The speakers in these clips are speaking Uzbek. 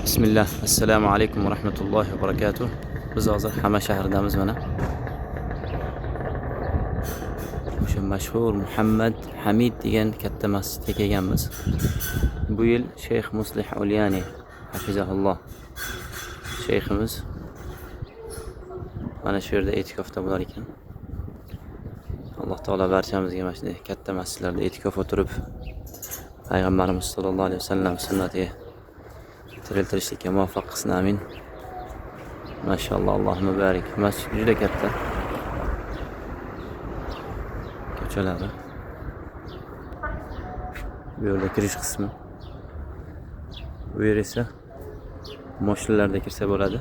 Bismillah. Assalomu alaykum va rahmatullohi va barakatuh. Biz hozir Hama shahridamiz mana. O'sha mashhur Muhammad Hamid degan katta masjidga kelganmiz. Bu yil Shayx Muslih Ulyani hafizahulloh shayximiz mana shu yerda e'tikofda bo'lar ekan. Alloh taolo barchamizga mana shunday katta masjidlarda e'tikof o'tirib Payg'ambarimiz sollallohu alayhi vasallam sunnatiga tiriltirishlikka muvaffaq qilsin. Amin. Maşallah, Allohumma barik. Masjid juda katta. Ko'chalari. Bu yerda kirish qismi. Bu yer esa mashinalarda kirsa bo'ladi.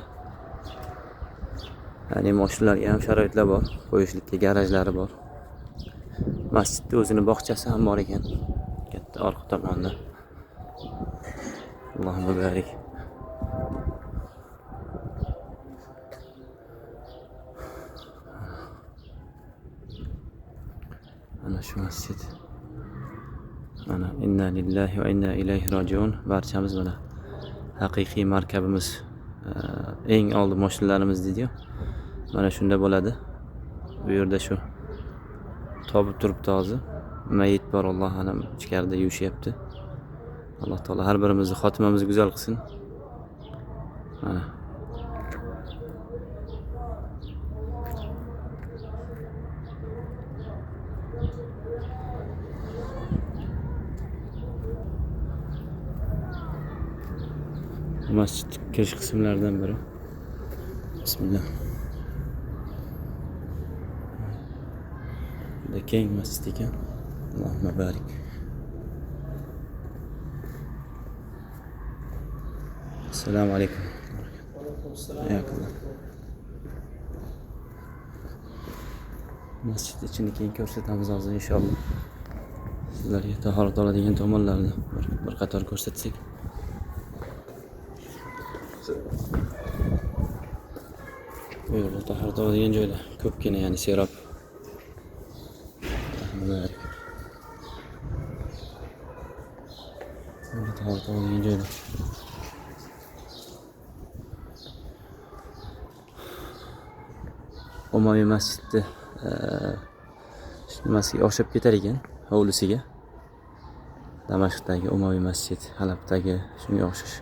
Ya'ni mashinalarga ham sharoitlar bor, qo'yishlikka garajlari bor. Masjidda o'zining bog'chasi ham bor ekan. Katta orqa tomonda. Allohumma barik. Ana shu masjid. Mana inna lillahi va inna ilayhi rojiun. Barchamiz mana haqiqiy markabimiz, eng oldi mashinalarimiz deydi-yu. Mana shunda bo'ladi. Bu yerda shu tobut turibdi hozir. Mayit bor, Alloh alam ichkarida yushyapti. Alloh taolo har birimizni xotimamizni go'zal qilsin. Mana masjid kirish qismlaridan biri. Bismillah. Juda keng masjid ekan. Allohumma barik. Assalomu alaykum. Hayakallah. Masjid ichini keyin ko'rsatamiz hozir inshaalloh. Sizlarga tahorat oladigan tomonlarni bir qator ko'rsatsak. Bu yerda tahorat oladigan joylar ko'pgina, ya'ni serob. Burada tahorat oladigan joylar. Umoviy masjidni nimasiga o'xshab ketar ekan, hovlisiga. Damashqdagi Umoviy masjid, Halabdagi shunga o'xshash.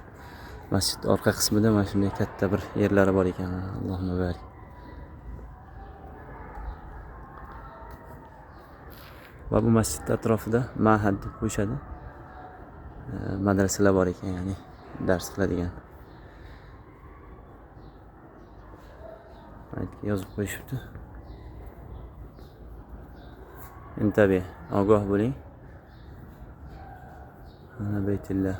Masjid orqa qismida mana shunday katta bir yerlari bor ekan. Allohumma barik. Va bu masjid atrofida ma'had deb qo'yishadi. Madrasalar bor ekan, ya'ni dars qiladigan. Yozib qo'yishibdi. Intabi, ogoh bo'ling. Ana Baytullah.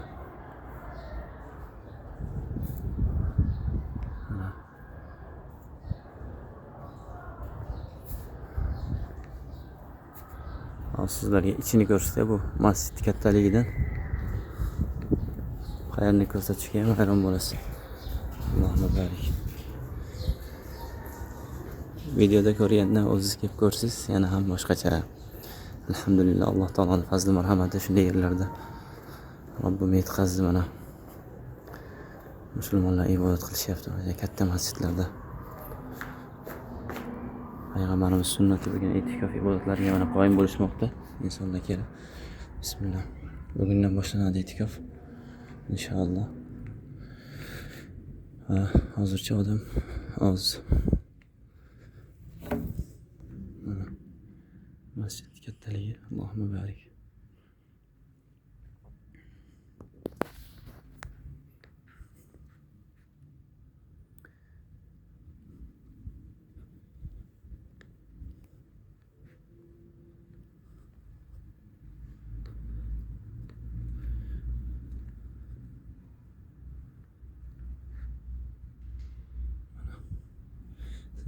Sizlarga ichini ko'rsatsa, bu masjid kattaligidan qayerni ko'rsatishga ham hayron bo'lasiz. Allohumma barik. Videoda ko'rgandan o'zingiz kelib ko'rsiz, yana ham boshqacha. Alhamdulillah, Alloh taoloning fazli marhamati shunday yerlarda Robbim yetkazdi mana. Musulmonlar ibodat qilishyapti katta masjidlarda. Payg'ambarimiz sunnati bo'lgan e'tikof ibodatlariga mana qoyim bo'lishmoqda insonlar kelib. Bismillah. Bugundan boshlanadi e'tikof. Inshaalloh. Hozircha odam oz. Mana masjid kattaligi, Allohumma barik.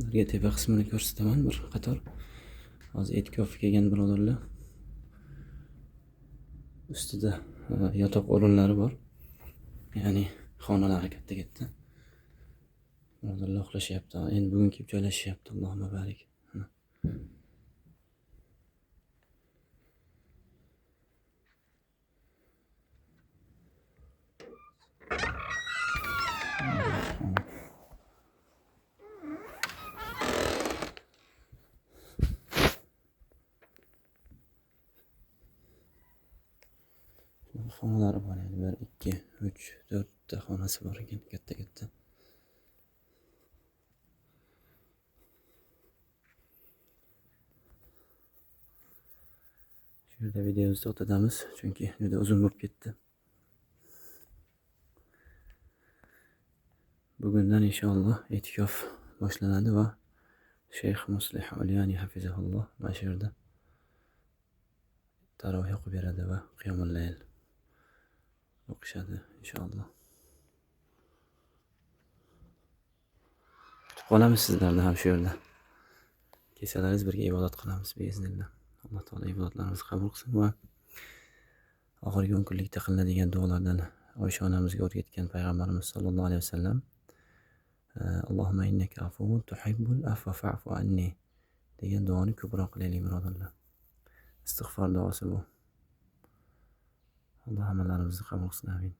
Sizlarga tepa qismini ko'rsataman bir qator. Hozir e'tikofga kelgan birodarlar. Ustida yotoq o'rinlari bor. Ya'ni xonalari katta-katta. Birodarlar uxlashyapti. Endi bugun kelib joylashyapti. Allohumma barik. xonalari bor, ya'ni 1, 2, 3, 4 ta xonasi bor ekan, katta. Shu yerda videomizni to'xtatamiz, chunki juda uzun bo'lib ketdi. Bugundan inshaalloh e'tikof boshlanadi va Shayx Muslih Olyani hafizahulloh mana shu yerda taroveh o'qib beradi va qiyomul layl o'qishadi inshaalloh. Kutib qolamiz sizlarni ham shu yerda. Kechalaringiz birga ibodat qilamiz biiznillah. Alloh taolo ibodatlarimizni qabul qilsin va oxirgi 10 kunlikda qilinadigan duolardan Oysha onamizga o'rgatgan payg'ambarimiz sollallohu alayhi vasallam Allohumma innaka afuwwun tuhibbul afwa fa'fu anni degan duoni ko'proq qilaylik birodarlar. Istig'for duosi bu. Alloh hammalarimizni qabul qilsin. Amin.